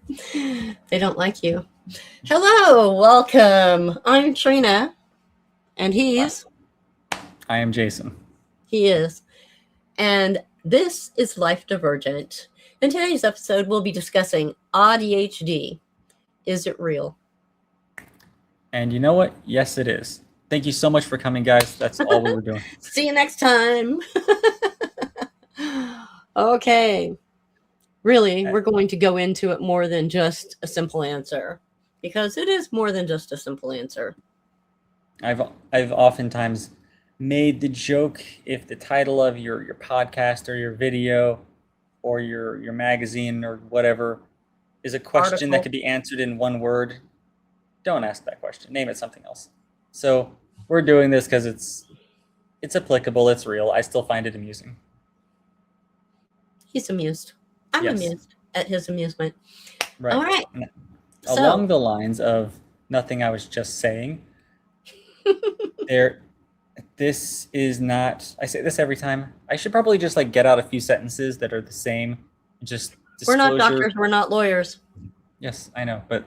They don't like you. Hello, welcome. I'm Trina, and I am Jason. he is. And this is Life Divergent. In today's episode, we'll be discussing AuDHD. Is it real? And you know what? Yes, it is. Thank you so much for coming, guys. That's all we were doing. See you next time. Okay. Really, we're going to go into it more than just a simple answer because it is more than just a simple answer. I've oftentimes made the joke, if the title of your podcast or your video or your magazine or whatever is a question that Article. could be answered in one word, don't ask that question. Name it something else. So we're doing this because it's applicable. It's real. I still find it amusing. He's amused. I'm Yes. amused at his amusement. Right. All right. Along the lines of nothing I was just saying, this is not, I say this every time, I should probably just like get out a few sentences that are the same. Just We're disclosure. not doctors. We're not lawyers. Yes, I know, but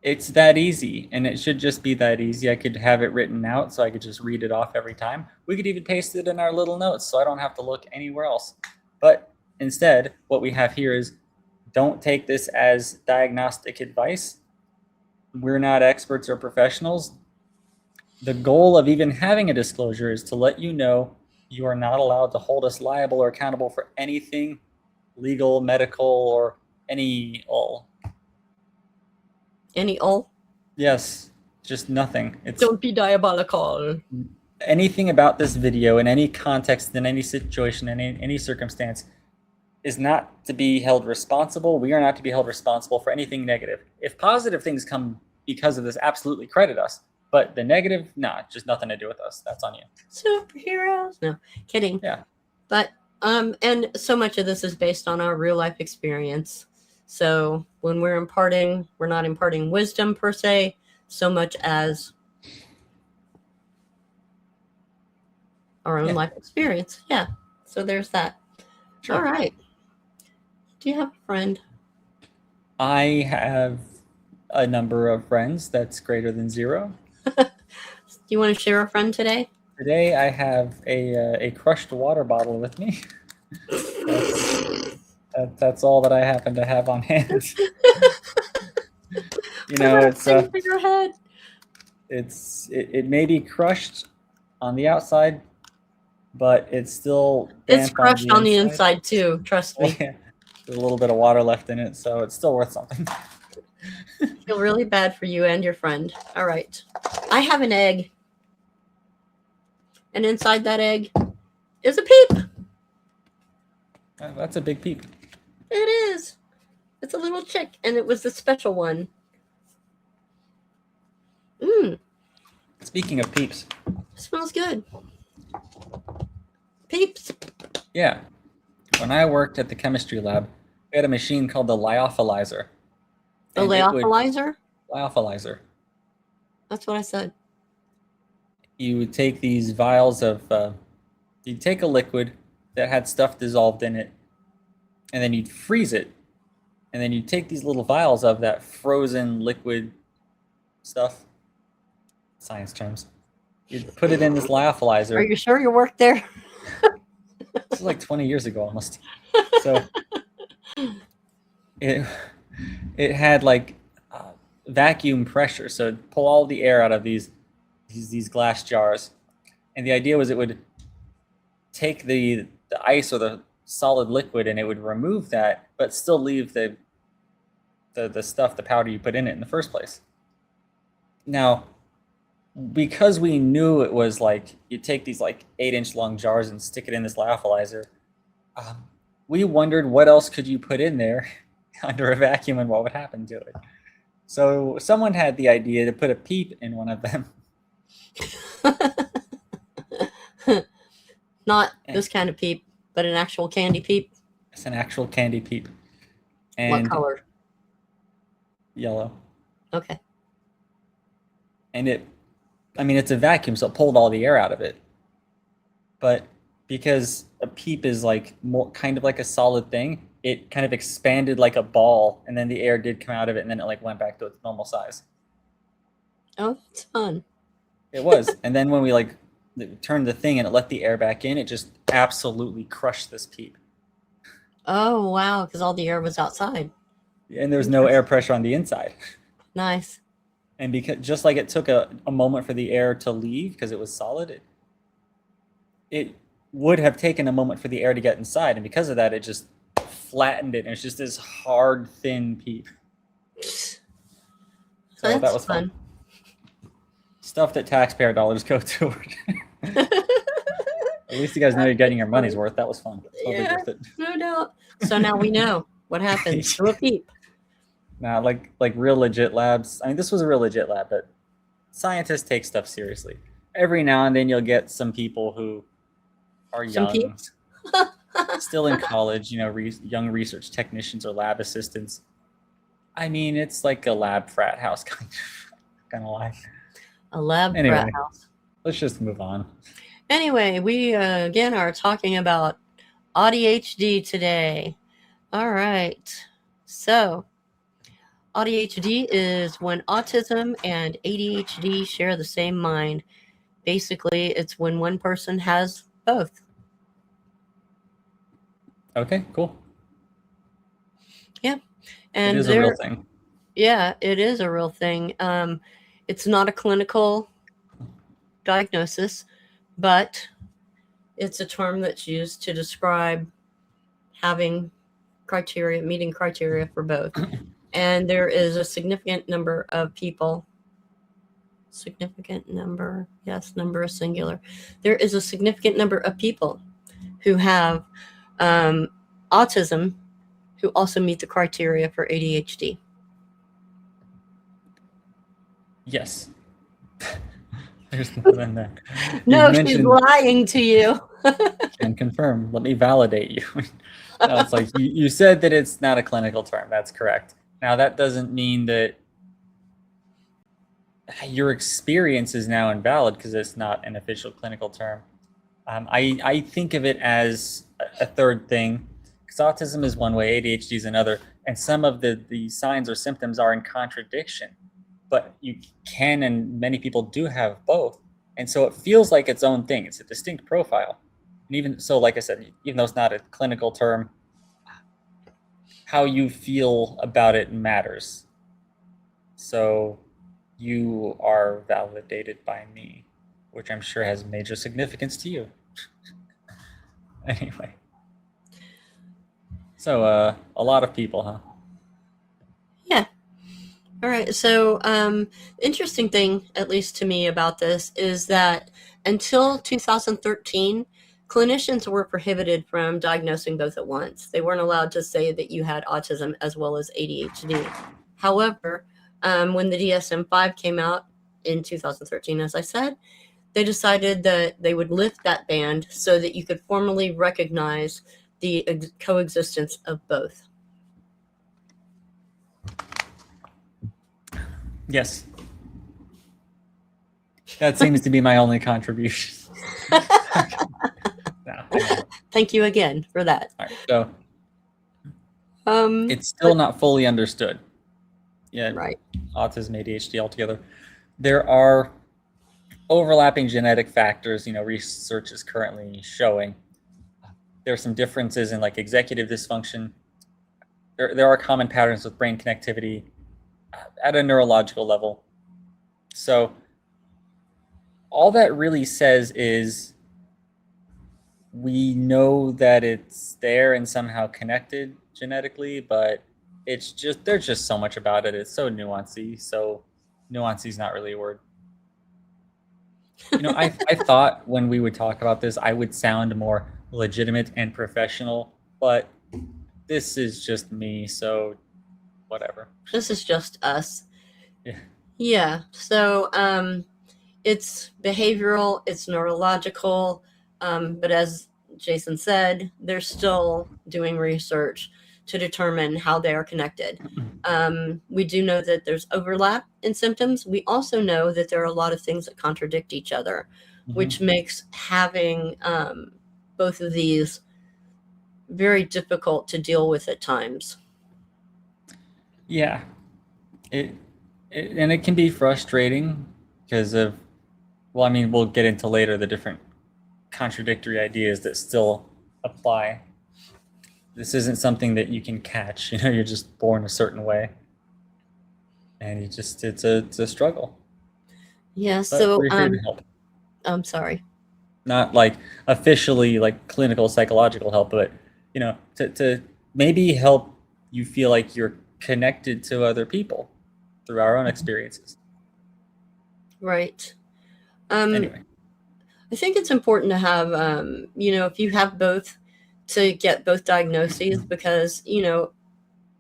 it's that easy, and it should just be that easy. I could have it written out so I could just read it off every time. We could even paste it in our little notes so I don't have to look anywhere else. But instead, what we have here is, don't take this as diagnostic advice. We're not experts or professionals. The goal of even having a disclosure is to let you know you are not allowed to hold us liable or accountable for anything legal, medical, or any all. Any all? Yes, just nothing. Don't be diabolical. Anything about this video in any context, in any situation, in any circumstance, is not to be held responsible. We are not to be held responsible for anything negative. If positive things come because of this, absolutely credit us. But the negative, nah, just nothing to do with us. That's on you. Superheroes? No, kidding. Yeah. But and so much of this is based on our real life experience. So when we're imparting, we're not imparting wisdom per se, so much as our own life experience. Yeah. So there's that. Sure. All right. Do you have a friend? I have a number of friends that's greater than 0. Do you want to share a friend today? Today I have a crushed water bottle with me. That's all that I happen to have on hand. You know, it may be crushed on the outside, but it's still it's crushed on the inside too. Trust me. Yeah, there's a little bit of water left in it, so it's still worth something. I feel really bad for you and your friend. All right. I have an egg. And inside that egg is a peep. That's a big peep. It is. It's a little chick, and it was the special one. Speaking of peeps. It smells good. Peeps. Yeah. When I worked at the chemistry lab, we had a machine called the lyophilizer. The lyophilizer? Lyophilizer. That's what I said. You would take these vials of, you'd take a liquid that had stuff dissolved in it, and then you'd freeze it, and then you'd take these little vials of that frozen liquid stuff, science terms, you'd put it in this lyophilizer. Are you sure you worked there? This was like 20 years ago almost. So it had like vacuum pressure, so it'd pull all the air out of these glass jars, and the idea was it would take the ice or the solid liquid and it would remove that, but still leave the stuff, the powder you put in it in the first place. Now, because we knew it was like you take these like 8-inch long jars and stick it in this lyophilizer, we wondered what else could you put in there under a vacuum and what would happen to it. So someone had the idea to put a peep in one of them. Not this kind of peep, but an actual candy peep. It's an actual candy peep. And what color? Yellow. Okay. And it's a vacuum, so it pulled all the air out of it. But because a peep is like more kind of like a solid thing, it kind of expanded like a ball, and then the air did come out of it, and then it like went back to its normal size. Oh, it's fun. It was. And then when we like turned the thing and it let the air back in, it just absolutely crushed this peep. Oh, wow, because all the air was outside. And there's no air pressure on the inside. Nice. And because just like it took a moment for the air to leave because it was solid, it would have taken a moment for the air to get inside. And because of that, it just flattened it. And it's just this hard, thin peep. So That's that was fun. Stuff that taxpayer dollars go toward. At least you guys know you're getting your money's worth. That was fun. Totally worth it. No doubt. So now we know what happens to a peep. Now, like real legit labs. I mean, this was a real legit lab, but scientists take stuff seriously. Every now and then, you'll get some people who are young, still in college. You know, young research technicians or lab assistants. I mean, it's like a lab frat house kind of life. A lab frat house. Let's just move on. Anyway, we again are talking about AuDHD today. All right. So, AuDHD is when autism and ADHD share the same mind. Basically, it's when one person has both. Okay, cool. Yeah. And it is a real thing. Yeah, it is a real thing. It's not a clinical diagnosis, but it's a term that's used to describe having meeting criteria for both. And there is a significant number of people. Number is singular. There is a significant number of people who have autism who also meet the criteria for ADHD. Yes. There's more than that. No, she's lying to you. Can confirm. Let me validate you. No, it's like you said that it's not a clinical term. That's correct. Now, that doesn't mean that your experience is now invalid because it's not an official clinical term. I think of it as a third thing, because autism is one way, ADHD is another, and some of the signs or symptoms are in contradiction. But you can, and many people do have both. And so it feels like its own thing. It's a distinct profile. And even so, like I said, even though it's not a clinical term, how you feel about it matters. So you are validated by me, which I'm sure has major significance to you. Anyway. So a lot of people, huh? Yeah. All right. So interesting thing, at least to me, about this is that until 2013, clinicians were prohibited from diagnosing both at once. They weren't allowed to say that you had autism as well as ADHD. However, when the DSM-5 came out in 2013, as I said, they decided that they would lift that ban so that you could formally recognize the coexistence of both. Yes. That seems to be my only contribution. Thank you again for that. All right, so it's still not fully understood. Yeah, right. Autism, ADHD altogether. There are overlapping genetic factors, research is currently showing. There are some differences in like executive dysfunction. There are common patterns with brain connectivity at a neurological level. So all that really says is we know that it's there and somehow connected genetically, but there's just so much about it. It's so nuancy. So nuancy is not really a word. I thought when we would talk about this, I would sound more legitimate and professional, but this is just me, so whatever. This is just us. Yeah. Yeah. So it's behavioral, it's neurological, but as Jason said, they're still doing research to determine how they are connected. We do know that there's overlap in symptoms. We also know that there are a lot of things that contradict each other, which makes having both of these very difficult to deal with at times. Yeah, it, and it can be frustrating because of, well, I mean, we'll get into later the different contradictory ideas that still apply. This isn't something that you can catch. You know, you're just born a certain way, and it's a struggle. Yeah, But so we're here to help. I'm sorry. Not like officially like clinical psychological help, but to maybe help you feel like you're connected to other people through our own experiences. Right. Um, Anyway, I think it's important to have, if you have both, to get both diagnoses because,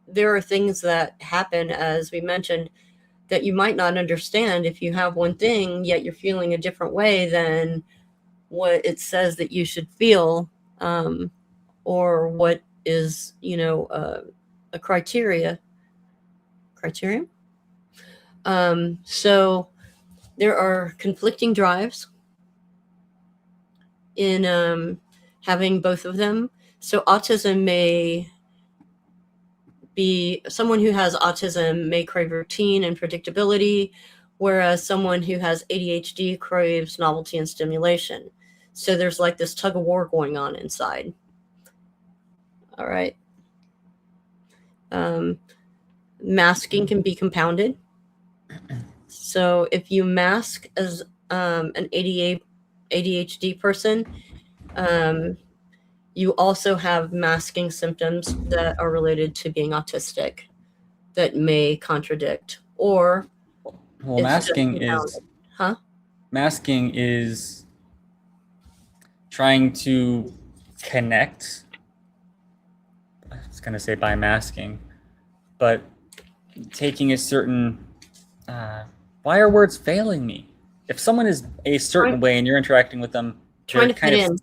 there are things that happen, as we mentioned, that you might not understand if you have one thing, yet you're feeling a different way than what it says that you should feel, um, or what is, a criterion. So there are conflicting drives in having both of them. So autism may be someone who has autism may crave routine and predictability, whereas someone who has ADHD craves novelty and stimulation. So there's like this tug of war going on inside. All right. Um, Masking can be compounded. So if you mask as an ADHD person, um, you also have masking symptoms that are related to being autistic that may contradict, or well, it's just compounded. Huh? masking is trying to connect. I was going to say by masking, but taking a certain. Why are words failing me? If someone is a certain Trying, way and you're interacting with them, trying you're to kind fit of in.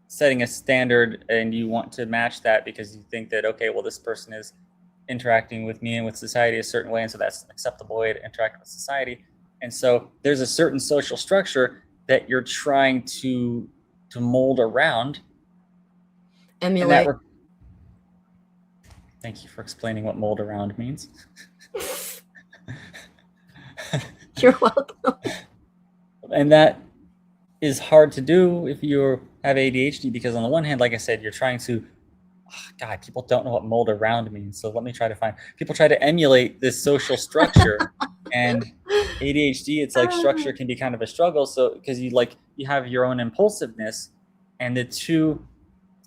setting a standard and you want to match that because you think that, okay, well, this person is interacting with me and with society a certain way, and so that's an acceptable way to interact with society. And so there's a certain social structure that you're trying to mold around, and Emulate. thank you for explaining what mold around means. You're welcome. And that is hard to do if you have ADHD because on the one hand, like I said, you're trying to, God, people don't know what mold around means. So let me try to find, people try to emulate this social structure, and ADHD, it's like structure can be kind of a struggle. So because you have your own impulsiveness, and the two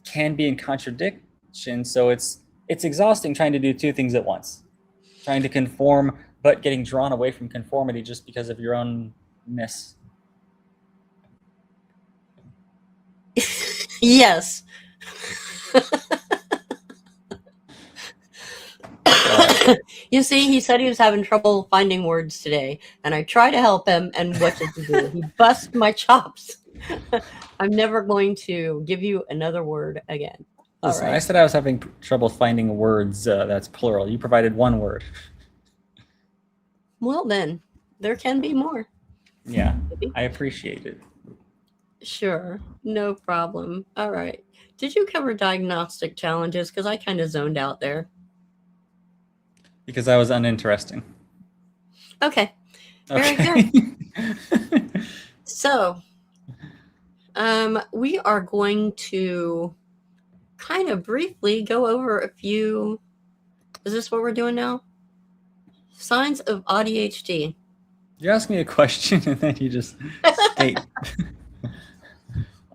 can be in contradiction. So it's exhausting trying to do two things at once, trying to conform but getting drawn away from conformity just because of your own ness. Yes. Uh, You see, he said he was having trouble finding words today, and I try to help him, and what did he do? He bust my chops. I'm never going to give you another word again. All Listen, I right. said I was having trouble finding words. That's plural. You provided one word. Well, then, there can be more. Yeah, Maybe. I appreciate it. Sure. No problem. All right. Did you cover diagnostic challenges? Because I kind of zoned out there. Because I was uninteresting. Okay. Very good. Okay. So, we are going to kind of briefly go over a few. Is this what we're doing now? Signs of AuDHD. You ask me a question and then you just state.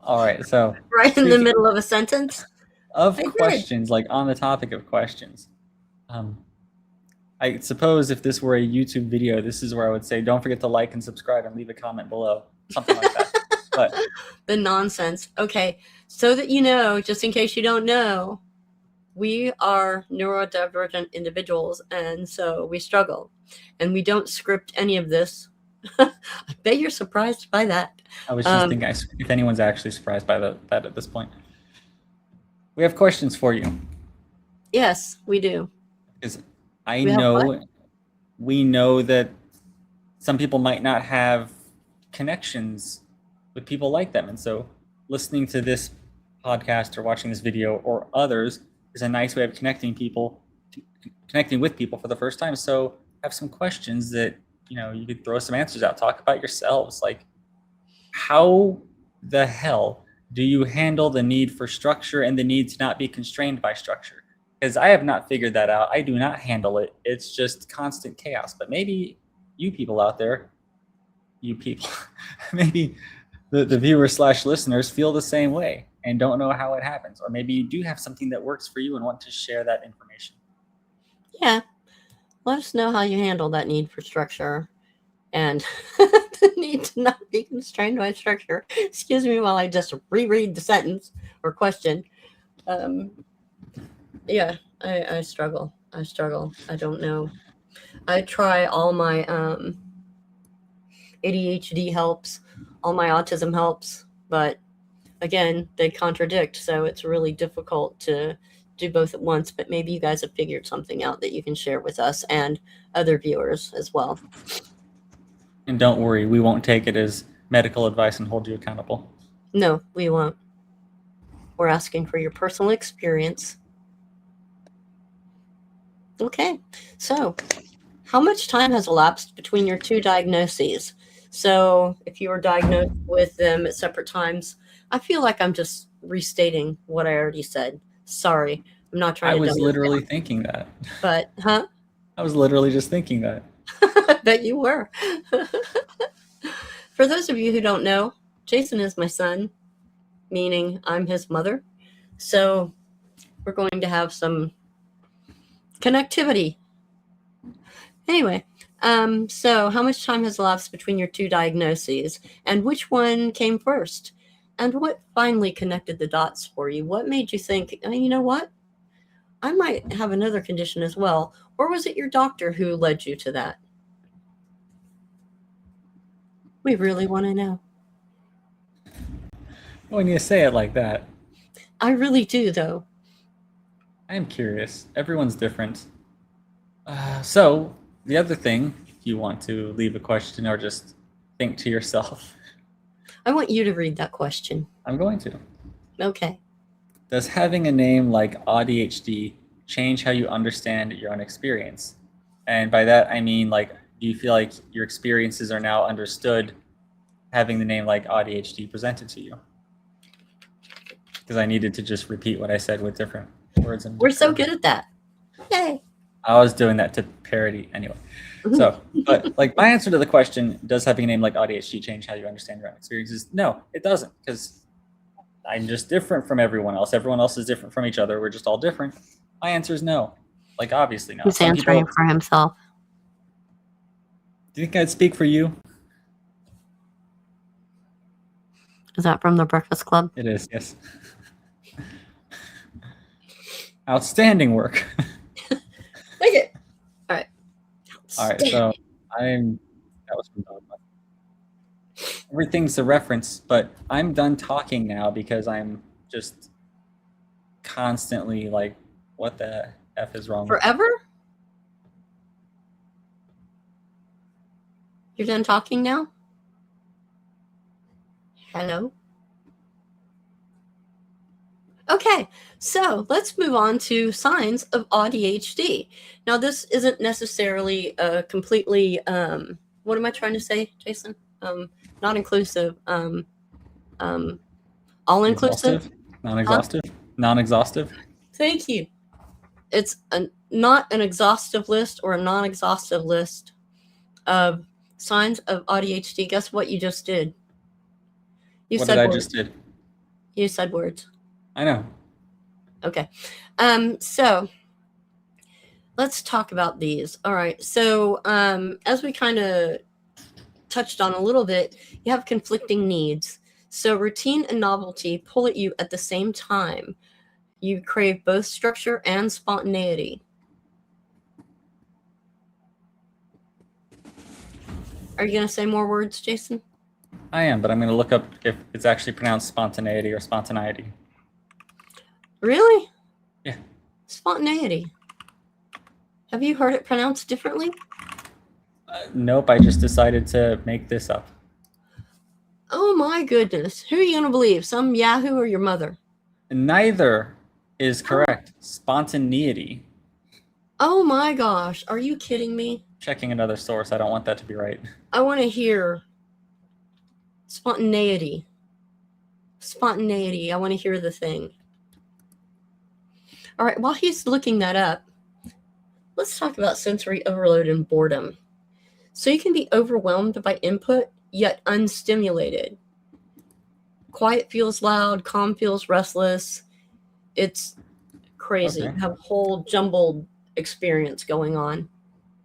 All right. So, Right in the speaking middle of a sentence? of I did. questions, like on the topic of questions, um, I suppose if this were a YouTube video, this is where I would say, don't forget to like and subscribe and leave a comment below, something like that. But The nonsense. Okay. So that you know, just in case you don't know, we are neurodivergent individuals, and so we struggle. And we don't script any of this. I bet you're surprised by that. I was just thinking if anyone's actually surprised by that at this point. We have questions for you. Yes, we do. Because I We have what? know we know that some people might not have connections with people like them. And so listening to this podcast or watching this video or others is a nice way of connecting with people for the first time. So have some questions that you could throw some answers out. Talk about yourselves. Like, how the hell do you handle the need for structure and the need to not be constrained by structure? Because I have not figured that out. I do not handle it. It's just constant chaos. But maybe you people out there, maybe the viewers/listeners feel the same way and don't know how it happens. Or maybe you do have something that works for you and want to share that information. Yeah. Let us know how you handle that need for structure and the need to not be constrained by structure. Excuse me while I just reread the sentence or question. Yeah, I struggle. I don't know. I try all my ADHD helps, all my autism helps, but again, they contradict. So it's really difficult to do both at once. But maybe you guys have figured something out that you can share with us and other viewers as well. And don't worry, we won't take it as medical advice and hold you accountable. No, we won't. We're asking for your personal experience. Okay, so how much time has elapsed between your two diagnoses? So if you were diagnosed with them at separate times, I feel like I'm just restating what I already said. Sorry, I'm not trying to. I was literally thinking that. But, huh? I was literally just thinking that. I bet you were. For those of you who don't know, Jason is my son, meaning I'm his mother. So we're going to have some connectivity. Anyway, so how much time has elapsed between your two diagnoses, and which one came first? And what finally connected the dots for you? What made you think, oh, you know what? I might have another condition as well. Or was it your doctor who led you to that? We really want to know. When you say it like that. I really do, though. I am curious. Everyone's different. So, the other thing, if you want to leave a question or just think to yourself. I want you to read that question. I'm going to. Okay. Does having a name like AuDHD change how you understand your own experience? And by that, I mean, like, do you feel like your experiences are now understood having the name like AuDHD presented to you? Because I needed to just repeat what I said with different words. We're so good at that. Yay. I was doing that to parody anyway. So, but like my answer to the question, does having a name like AuDHD change how you understand your own experiences? No, it doesn't, because I'm just different from everyone else. Everyone else is different from each other. We're just all different. My answer is no. Like, obviously not. He's answering for himself. Do you think I'd speak for you? Is that from the Breakfast Club? It is, yes. Outstanding work. Thank you. All right. All right, so that was from Dogma. Everything's a reference, but I'm done talking now because I'm just constantly like, what the F is wrong? Forever? You're done talking now? Hello? Okay, so let's move on to signs of AuDHD. Now, this isn't necessarily a completely, what am I trying to say, Jason? Not inclusive, all inclusive? Non-exhaustive? Huh? Non-exhaustive? Thank you. It's not an exhaustive list or a non-exhaustive list of signs of AuDHD. Guess what you just did? What did I just did? You said words. I know. Okay. So let's talk about these. All right. So as we kind of touched on a little bit, you have conflicting needs. So routine and novelty pull at you at the same time. You crave both structure and spontaneity. Are you going to say more words, Jason? I am, but I'm going to look up if it's actually pronounced spontaneity or spontaneity. Really? Yeah. Spontaneity. Have you heard it pronounced differently? Nope, I just decided to make this up. Oh my goodness. Who are you going to believe? Some Yahoo or your mother? Neither is correct. Spontaneity. Oh my gosh, are you kidding me? Checking another source. I don't want that to be right. I want to hear spontaneity. Spontaneity. I want to hear the thing. All right, while he's looking that up, let's talk about sensory overload and boredom. So you can be overwhelmed by input, yet unstimulated. Quiet feels loud, calm feels restless. It's crazy. Okay. You have a whole jumbled experience going on.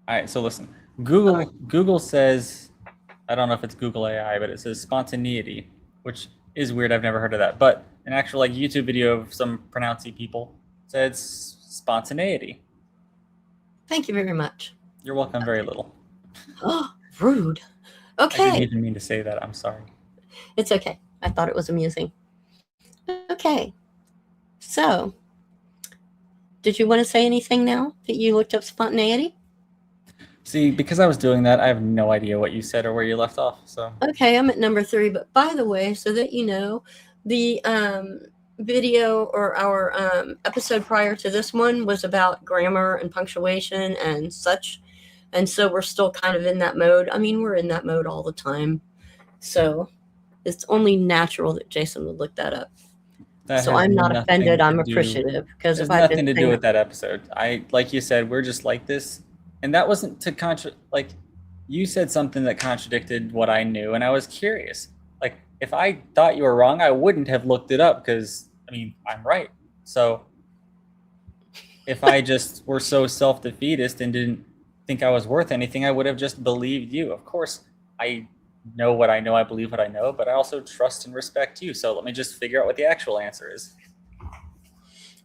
All right. So listen. All right. Google says, I don't know if it's Google AI, but it says spontaneity, which is weird. I've never heard of that. But an actual like YouTube video of some pronouncing people said spontaneity. Thank you very much. You're welcome. Very little. Oh, rude. I didn't Okay. even mean to say that. I'm sorry. It's okay. I thought it was amusing. Okay. So, did you want to say anything now that you looked up spontaneity? See, because I was doing that, I have no idea what you said or where you left off. So Okay, I'm at number 3. But by the way, so that you know, the video or our episode prior to this one was about grammar and punctuation and such. And so we're still kind of in that mode. I mean, we're in that mode all the time. So it's only natural that Jason would look that up. that So has I'm not nothing offended. I'm to do. appreciative because There's if I've been nothing to do saying with that episode. Like you said, we're just like this, and that wasn't to like you said something that contradicted what I knew, and I was curious. Like if I thought you were wrong, I wouldn't have looked it up because I mean I'm right. So if I just were so self-defeatist and didn't think I was worth anything, I would have just believed you. Of course, I know what I know, I believe what I know, but I also trust and respect you. So let me just figure out what the actual answer is.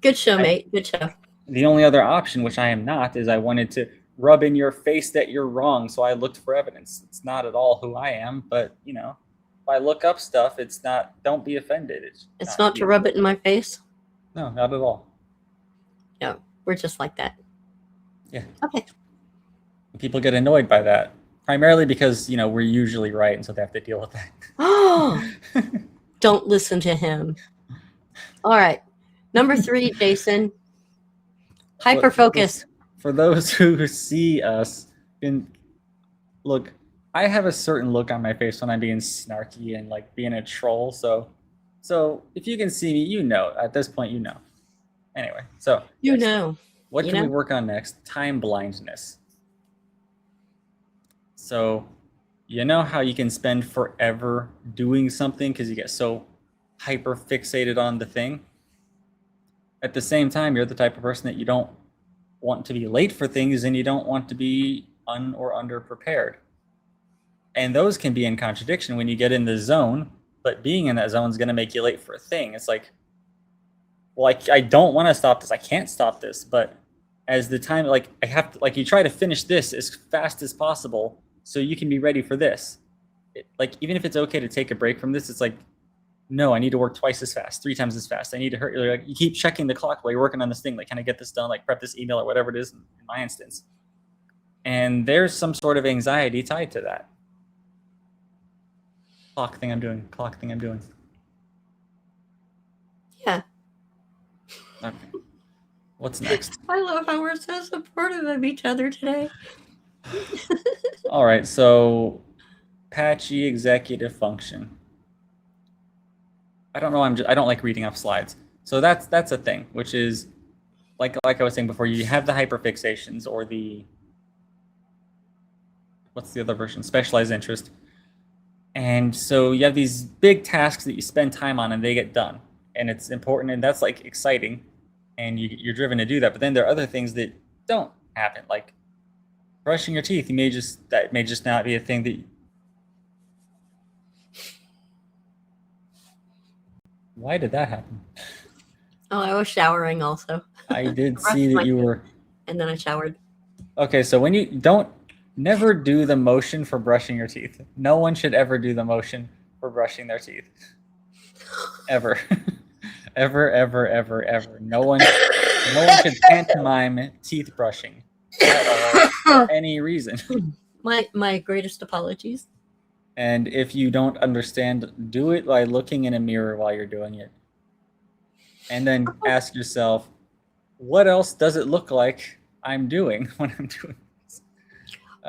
good show, mate. Good show. The only other option, which I am not, is I wanted to rub in your face that you're wrong, so I looked for evidence. It's not at all who I am, but you know, if I look up stuff, it's not. Don't be offended. It's not to you. rub it in my face. No, not at all. No, we're just like that. Yeah. Okay. People get annoyed by that, primarily because you know we're usually right, and so they have to deal with that. Oh, don't listen to him. All right. Number 3, Jason. Hyper focus. For those who see us, look, I have a certain look on my face when I'm being snarky and like being a troll. So if you can see me, you know. At this point, you know. Anyway, so You know. what You can we know? work on next? Time blindness. So, you know how you can spend forever doing something because you get so hyper fixated on the thing? At the same time, you're the type of person that you don't want to be late for things and you don't want to be or under prepared. And those can be in contradiction when you get in the zone, but being in that zone is going to make you late for a thing. It's like, well, I don't want to stop this. I can't stop this. But as the time, like, I have to, like, you try to finish this as fast as possible so you can be ready for this. Like, even if it's okay to take a break from this, it's like, no, I need to work twice as fast, 3 times as fast. I need to hurry. Like, you keep checking the clock while you're working on this thing. Like, can I get this done? Like, prep this email or whatever it is in my instance. And there's some sort of anxiety tied to that. Clock thing I'm doing. Yeah. Okay. What's next? I love how we're so supportive of each other today. All right, so patchy executive function. I don't know. I don't like reading off slides. So that's a thing, which is like I was saying before. You have the hyperfixations or the what's the other version? Specialized interest. And so you have these big tasks that you spend time on and they get done. And it's important and that's like exciting. And you're driven to do that. But then there are other things that don't happen, like brushing your teeth. That may just not be a thing that. Why did that happen? Oh, I was showering also. I did see that you were. And then I showered. Okay, so when you don't never do the motion for brushing your teeth. No one should ever do the motion for brushing their teeth. Ever. ever. No one should pantomime teeth brushing at all for any reason. My greatest apologies. And if you don't understand, do it by looking in a mirror while you're doing it. and then ask yourself, what else does it look like I'm doing when I'm doing this?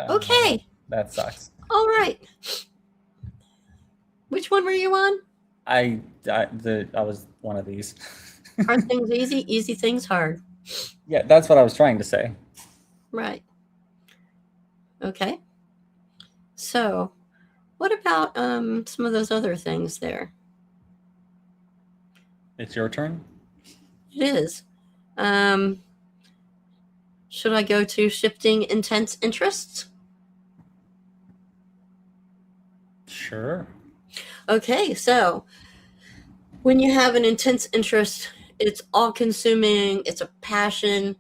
Okay. That sucks. All right. Which one were you on? I was one of these. Hard things easy, easy things hard. Yeah, that's what I was trying to say. Right. Okay. So, what about some of those other things there? It's your turn. It is. Um, should I go to shifting intense interests? Sure. Okay, so when you have an intense interest, it's all consuming, it's a passion.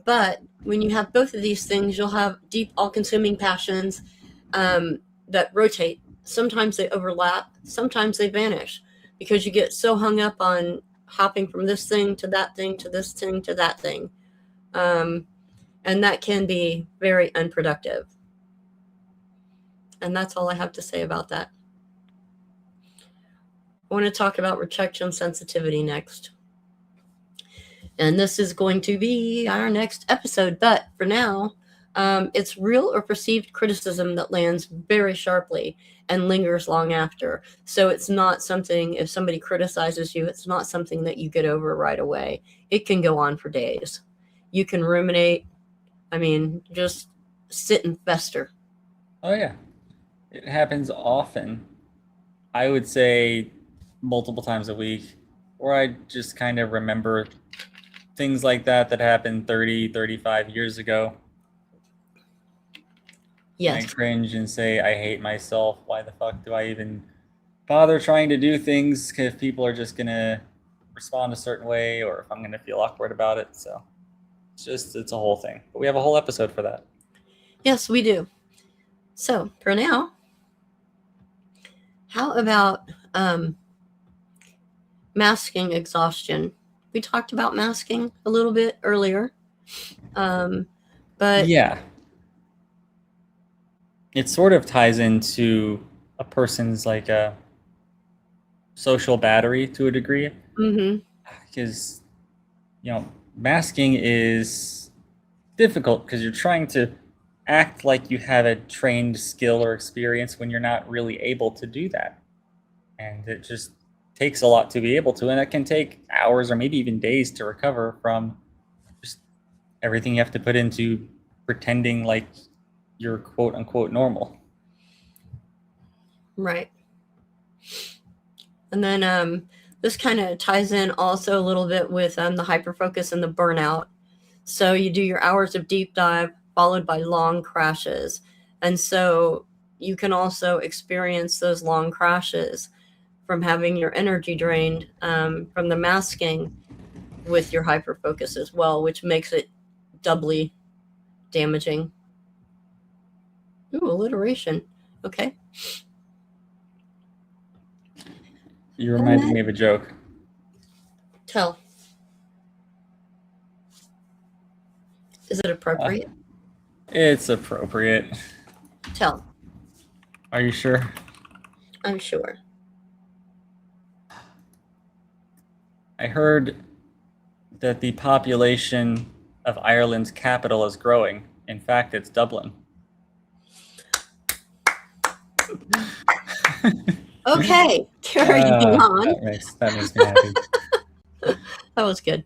But when you have both of these things, you'll have deep, all consuming passions that rotate. Sometimes they overlap, sometimes they vanish because you get so hung up on hopping from this thing to that thing to this thing to that thing. Um, and that can be very unproductive. And that's all I have to say about that. I want to talk about rejection sensitivity next. And this is going to be our next episode. But for now, it's real or perceived criticism that lands very sharply and lingers long after. So it's not something, if somebody criticizes you, it's not something that you get over right away. It can go on for days. You can ruminate. I mean, just sit and fester. Oh yeah, it happens often. I would say multiple times a week, where I just kind of remember things like that happened 30, 35 years ago. And I Yes. cringe and say, I hate myself. Why the fuck do I even bother trying to do things if people are just going to respond a certain way or if I'm going to feel awkward about it? So it's a whole thing. But we have a whole episode for that. Yes, we do. So for now, how about masking exhaustion? We talked about masking a little bit earlier. But Yeah. It sort of ties into a person's like a social battery to a degree. mm-hmm. Because, masking is difficult because you're trying to act like you have a trained skill or experience when you're not really able to do that. And it just takes a lot to be able to, and it can take hours or maybe even days to recover from just everything you have to put into pretending like you're quote unquote normal. Right. And then this kind of ties in also a little bit with the hyperfocus and the burnout. So you do your hours of deep dive followed by long crashes. And so you can also experience those long crashes from having your energy drained from the masking with your hyperfocus as well, which makes it doubly damaging. Ooh, alliteration. Okay. You reminded me of a joke. Tell. Is it appropriate? It's appropriate. Tell. Are you sure? I'm sure. I heard that the population of Ireland's capital is growing. In fact, it's Dublin. Okay, carrying on. That makes me happy. That was good.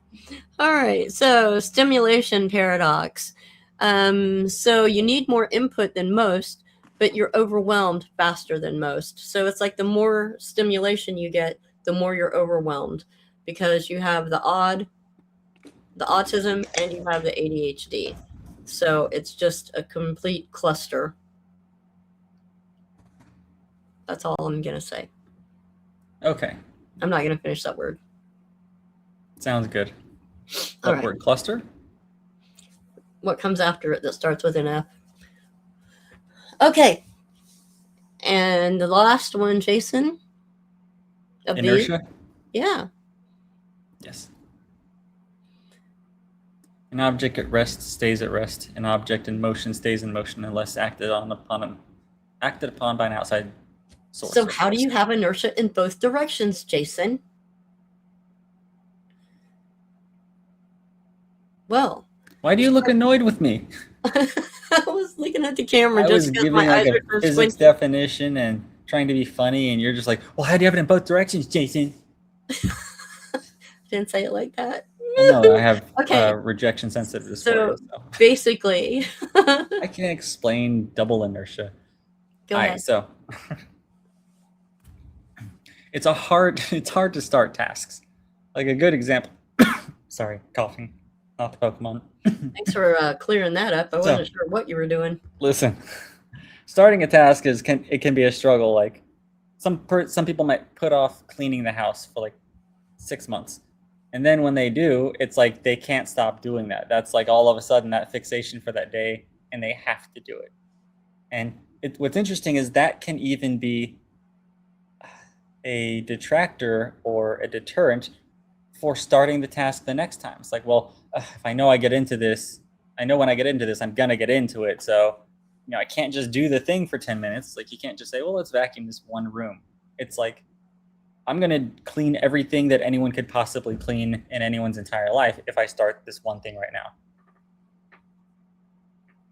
All right, so stimulation paradox. So you need more input than most, but you're overwhelmed faster than most. So it's like the more stimulation you get, the more you're overwhelmed because you have the autism, and you have the ADHD. So it's just a complete cluster. That's all I'm going to say. Okay. I'm not going to finish that word. Sounds good. All What right. word? Cluster? What comes after it that starts with an F? Okay. And the last one, Jason. Of Inertia? these? Yeah. Yes. An object at rest stays at rest. An object in motion stays in motion unless acted upon by an outside source. So how do you have inertia in both directions, Jason? Well, Why do you look annoyed with me? I was looking at the camera I just was because my giving like eyes a were so physics squinty. definition and trying to be funny, and you're just like, well, how do you have it in both directions, Jason? Didn't say it like that. Well, no, I have Okay, rejection sensitive dysphoria, so so basically, I can explain double inertia. go All right, ahead. so it's hard to start tasks. Like a good example. Sorry, coughing, not the Pokemon. Thanks for clearing that up. I So wasn't sure what you were doing. listen, starting a task can be a struggle. Like some people might put off cleaning the house for like 6 months, and then when they do, it's like they can't stop doing that. That's like all of a sudden that fixation for that day, and they have to do it. And what's interesting is that can even be a detractor or a deterrent for starting the task the next time. It's like, well, if I know I get into this, I know when I get into this, I'm gonna get into it. So, I can't just do the thing for 10 minutes. Like, you can't just say, well, let's vacuum this one room. It's like, I'm gonna clean everything that anyone could possibly clean in anyone's entire life if I start this one thing right now.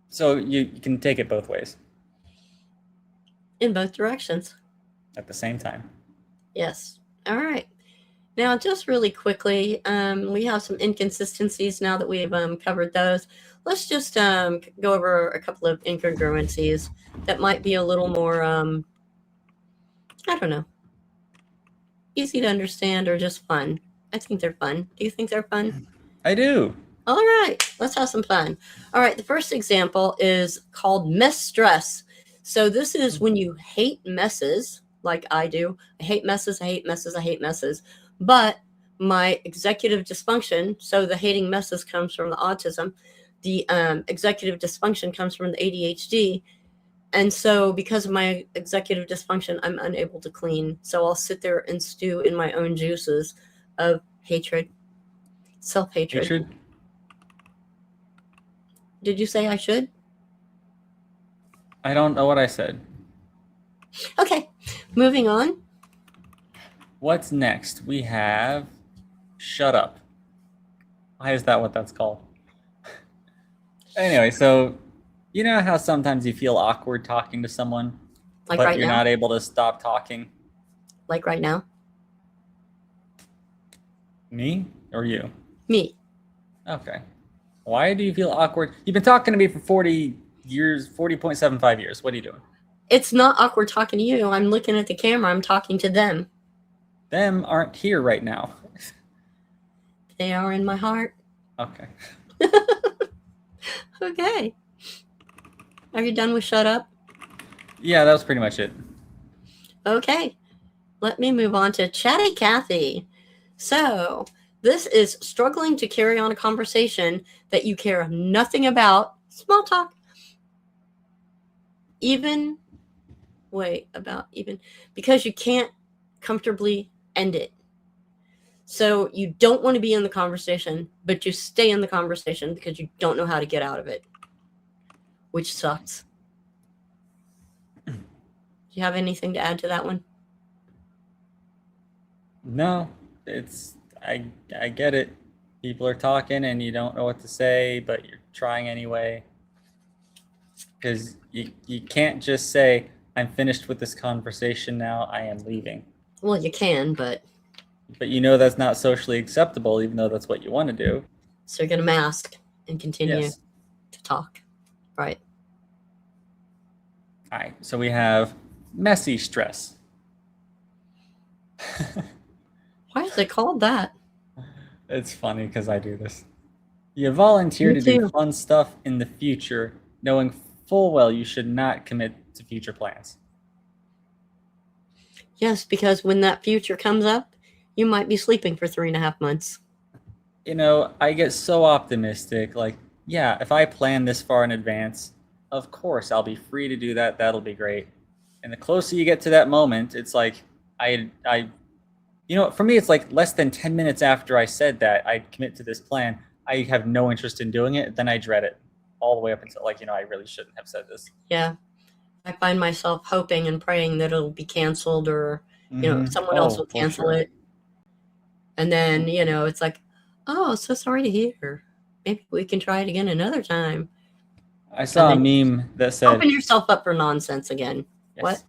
So you can take it both ways In both directions. at the same time. Yes. All right. Now, just really quickly, we have some inconsistencies now that we've covered those. Let's just go over a couple of incongruencies that might be a little more, I don't know, easy to understand or just fun. I think they're fun. Do you think they're fun? I do. All right, let's have some fun. All right, the first example is called mess stress. So this is when you hate messes, like I do. I hate messes, I hate messes, I hate messes. But my executive dysfunction, so the hating messes comes from the autism, the executive dysfunction comes from the ADHD. And so because of my executive dysfunction, I'm unable to clean. So I'll sit there and stew in my own juices of hatred, self-hatred. Hatred. Did you say I should? I don't know what I said. Okay, moving on. What's next? We have shut up. Why is that what that's called? Anyway, so you know how sometimes you feel awkward talking to someone, Like but right you're now? not able to stop talking? Like right now? Me or you? Me. Okay. Why do you feel awkward? You've been talking to me for 40 years, 40.75 years. What are you doing? It's not awkward talking to you. I'm looking at the camera. I'm talking to them. Them aren't here right now. They are in my heart. Okay. Okay. Are you done with shut up? Yeah, that was pretty much it. Okay. Let me move on to Chatty Cathy. So, this is struggling to carry on a conversation that you care nothing about. Small talk. Even because you can't comfortably end it. So you don't want to be in the conversation, but you stay in the conversation because you don't know how to get out of it, which sucks. Do you have anything to add to that one? No, I get it. People are talking and you don't know what to say, but you're trying anyway. Because you can't just say, I'm finished with this conversation now, I am leaving. Well, you can, but But you know that's not socially acceptable, even though that's what you want to do. so you're going to mask and continue Yes. to talk, right? All right, so we have messy stress. Why is it called that? It's funny because I do this. You volunteer Me to do too. fun stuff in the future, knowing full well you should not commit to future plans. Yes, because when that future comes up, you might be sleeping for 3.5 months. I get so optimistic. Like, yeah, if I plan this far in advance, of course I'll be free to do that. That'll be great. And the closer you get to that moment, it's like for me, it's like less than 10 minutes after I said that I commit to this plan, I have no interest in doing it. Then I dread it all the way up until I really shouldn't have said this. Yeah. I find myself hoping and praying that it'll be canceled or, someone else Oh, will for cancel sure. it. And then, it's like, oh, so sorry to hear. Maybe we can try it again another time. I And saw a then meme that said, open yourself up for nonsense again. What? yes.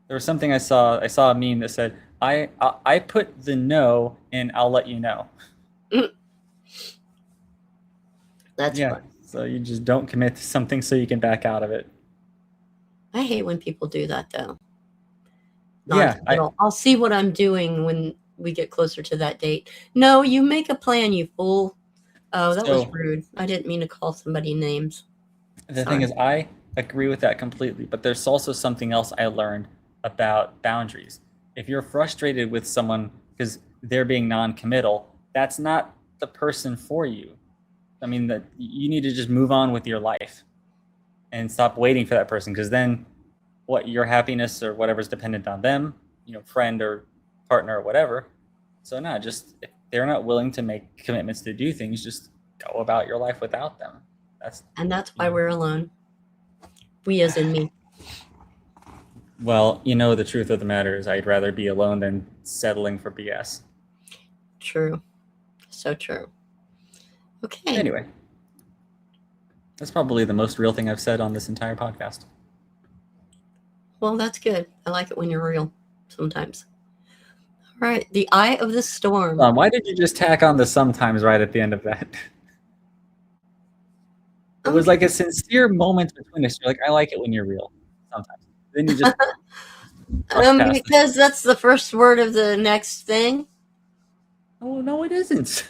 There was something I saw. I saw a meme that said, I put the no in I'll let you know. That's Yeah. fun. So you just don't commit to something so you can back out of it. I hate when people do that though. Yeah. Non-committal. I'll see what I'm doing when we get closer to that date. No, you make a plan, you fool. Oh, that was So rude. I didn't mean to call somebody names. the thing Sorry. is, I agree with that completely. But there's also something else I learned about boundaries. If you're frustrated with someone because they're being non-committal, that's not the person for you. I mean, that you need to just move on with your life and stop waiting for that person, because then what, your happiness or whatever's dependent on them, friend or partner or whatever. So no, just if they're not willing to make commitments to do things, just go about your life without them. That's And that's you why know we're alone. We as in me. well, the truth of the matter is I'd rather be alone than settling for BS. True. So true. Okay. Anyway, that's probably the most real thing I've said on this entire podcast. Well, that's good. I like it when you're real sometimes. All right. The eye of the storm. Why did you just tack on the sometimes right at the end of that? It was like a sincere moment between us. You're like, I like it when you're real sometimes. Then you just brush past it. Because that's the first word of the next thing. Oh, no, it isn't.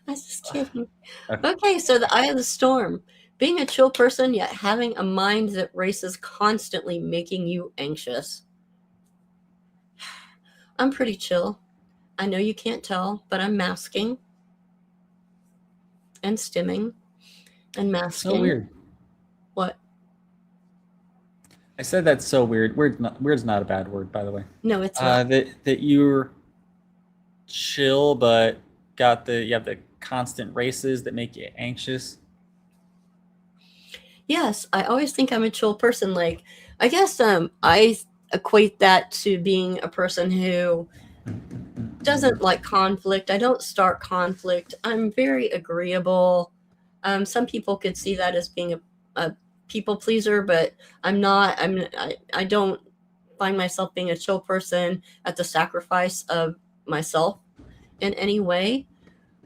I was just kidding. Okay. Okay, so the eye of the storm. Being a chill person, yet having a mind that races constantly, making you anxious. I'm pretty chill. I know you can't tell, but I'm masking and stimming and So masking. weird. What? I said that's so weird. Weird's not a bad word, by the way. No, it's not. That you're chill, but you have the constant races that make you anxious. Yes, I always think I'm a chill person. Like, I guess I equate that to being a person who doesn't like conflict. I don't start conflict. I'm very agreeable. Some people could see that as being a people pleaser, but I'm not. I don't find myself being a chill person at the sacrifice of myself in any way.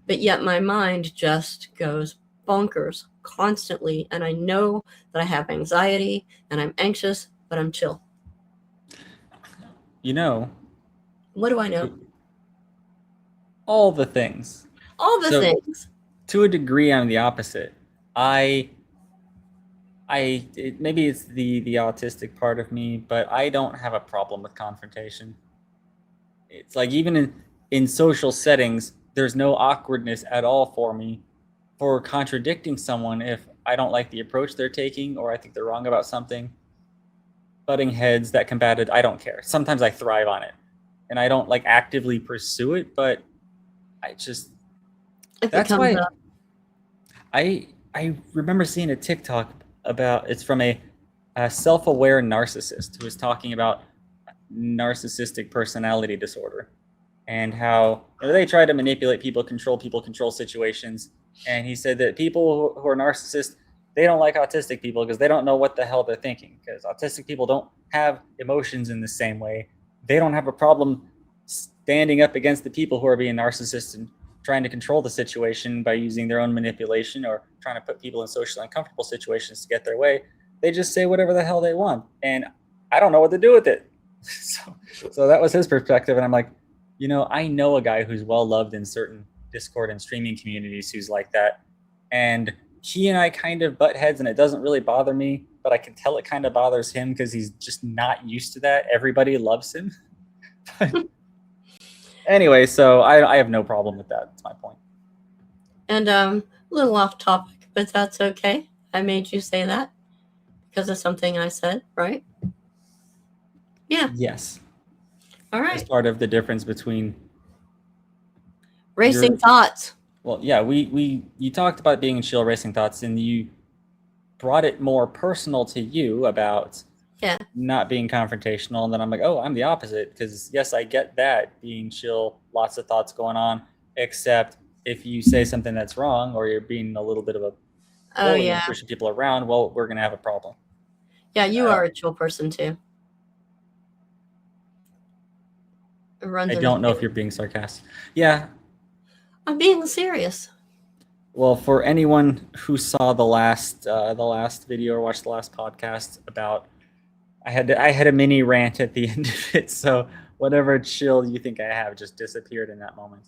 But yet my mind just goes bonkers constantly, and I know that I have anxiety and I'm anxious, but I'm chill. You know, What do I know? all the things. All the So things. to a degree, I'm the opposite. I maybe it's the autistic part of me, but I don't have a problem with confrontation. It's like even in social settings, there's no awkwardness at all for me for contradicting someone if I don't like the approach they're taking or I think they're wrong about something. Butting heads, that combated, I don't care. Sometimes I thrive on it, and I don't like actively pursue it, but I just If it that's comes why up. I remember seeing a TikTok about it's from a self-aware narcissist who was talking about narcissistic personality disorder and how they try to manipulate people, control situations. And he said that people who are narcissists, they don't like autistic people because they don't know what the hell they're thinking. Because autistic people don't have emotions in the same way. They don't have a problem standing up against the people who are being narcissists and trying to control the situation by using their own manipulation or trying to put people in socially uncomfortable situations to get their way. They just say whatever the hell they want. And I don't know what to do with it. So that was his perspective. And I'm like, I know a guy who's well loved in certain Discord and streaming communities who's like that. And he and I kind of butt heads, and it doesn't really bother me, but I can tell it kind of bothers him because he's just not used to that. Everybody loves him. Anyway, so I have no problem with that. That's my point. And a little off topic, but that's okay. I made you say that because of something I said, right? Yeah. Yes. All As right. part of the difference between Racing your thoughts. well, yeah, you talked about being in chill racing thoughts, and you brought it more personal to you about Yeah. not being confrontational. And then I'm like, oh, I'm the opposite because yes, I get that being chill, lots of thoughts going on. except if you say something that's wrong or you're being a little bit of a Oh bully and yeah, pushing people around, well, we're going to have a problem. yeah. You Uh, are a chill person too. It runs I in the don't know if family. you're being sarcastic. Yeah. I'm being serious. Well, for anyone who saw the last video or watched the last podcast about, I had a mini rant at the end of it. So whatever chill you think I have just disappeared in that moment.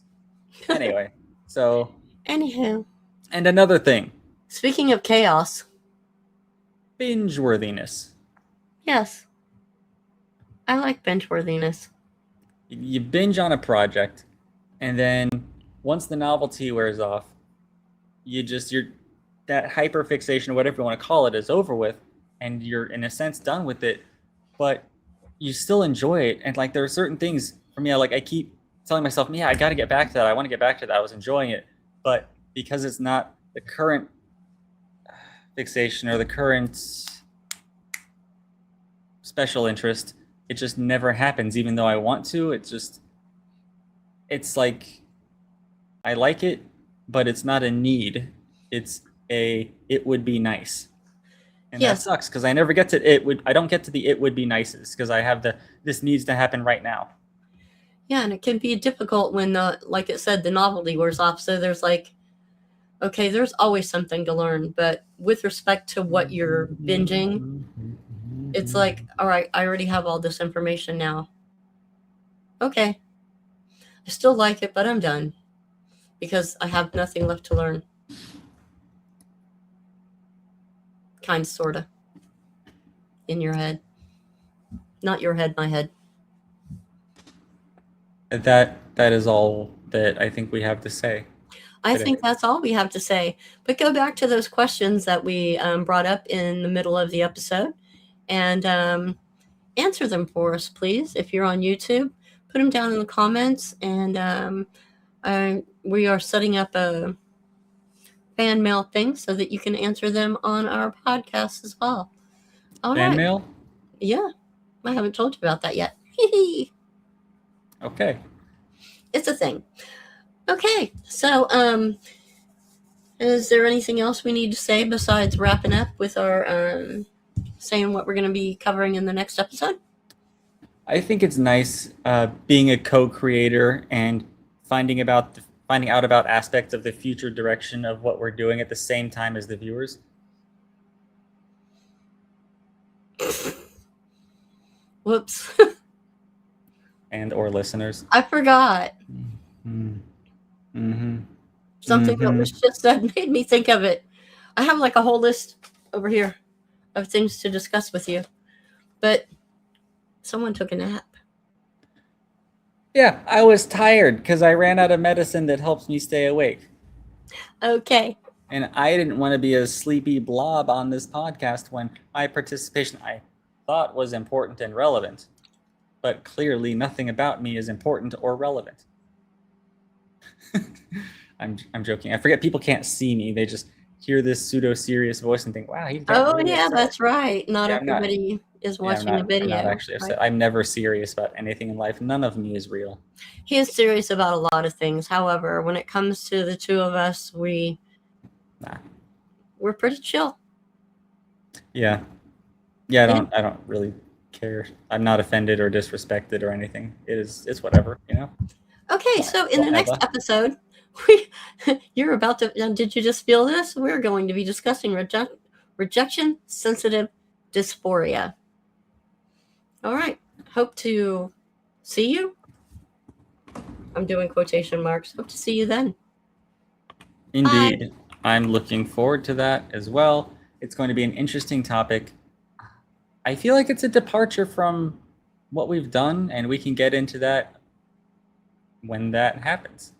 Anyway, so Anywho, and another thing, speaking of chaos, binge worthiness. yes, I like bench worthiness. You binge on a project, and then once the novelty wears off, you're that hyperfixation, whatever you want to call it, is over with, and you're in a sense done with it, but you still enjoy it. And like there are certain things for me, I keep telling myself, yeah, I got to get back to that. I want to get back to that. I was enjoying it, but because it's not the current fixation or the current special interest, it just never happens. Even though I want to, it's like I like it, but it's not a need. It's it would be nice. And that Yes, sucks because I never get to it would I don't get to the it would be nices because I have the this needs to happen right now. yeah, and it can be difficult when like it said, the novelty wears off. So there's like, okay, there's always something to learn, but with respect to what you're binging, it's like, all right, I already have all this information now. Okay, I still like it, but I'm done because I have nothing left to learn. Kind of, sort of, in your head. Not your head, my head. That is all that I think we have to say I today. think that's all we have to say. But go back to those questions that we brought up in the middle of the episode and answer them for us, please. If you're on YouTube, put them down in the comments. And we are setting up a fan mail thing so that you can answer them on our podcast as well. All Fan right. mail? Yeah, I haven't told you about that yet. Okay. It's a thing. Okay, so is there anything else we need to say besides wrapping up with our saying what we're going to be covering in the next episode? I think it's nice being a co-creator and finding out about aspects of the future direction of what we're doing at the same time as the viewers. Whoops. And or listeners. I forgot. Mm-hmm. Mm-hmm. Something that Mm-hmm. was just said made me think of it. I have like a whole list over here of things to discuss with you. But someone took a nap. Yeah, I was tired because I ran out of medicine that helps me stay awake. Okay. And I didn't want to be a sleepy blob on this podcast when my participation I thought was important and relevant. But clearly nothing about me is important or relevant. I'm joking. I forget people can't see me. They just hear this pseudo-serious voice and think, wow, he's got Oh, really yeah, upset. that's right. Not Yeah, I'm not. everybody is Yeah, watching a I'm not video. actually upset. Right? I'm never serious about anything in life. None of me is real. He is serious about a lot of things. However, when it comes to the two of us, we're pretty chill. Yeah. Yeah, I don't really care. I'm not offended or disrespected or anything. It's whatever, you know? Okay, so in the next episode, you're about to, did you just feel this? We're going to be discussing rejection sensitive dysphoria. All right, hope to see you. I'm doing quotation marks. Hope to see you then. Indeed. Bye. I'm looking forward to that as well. It's going to be an interesting topic. I feel like it's a departure from what we've done, and we can get into that when that happens.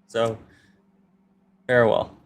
So, farewell.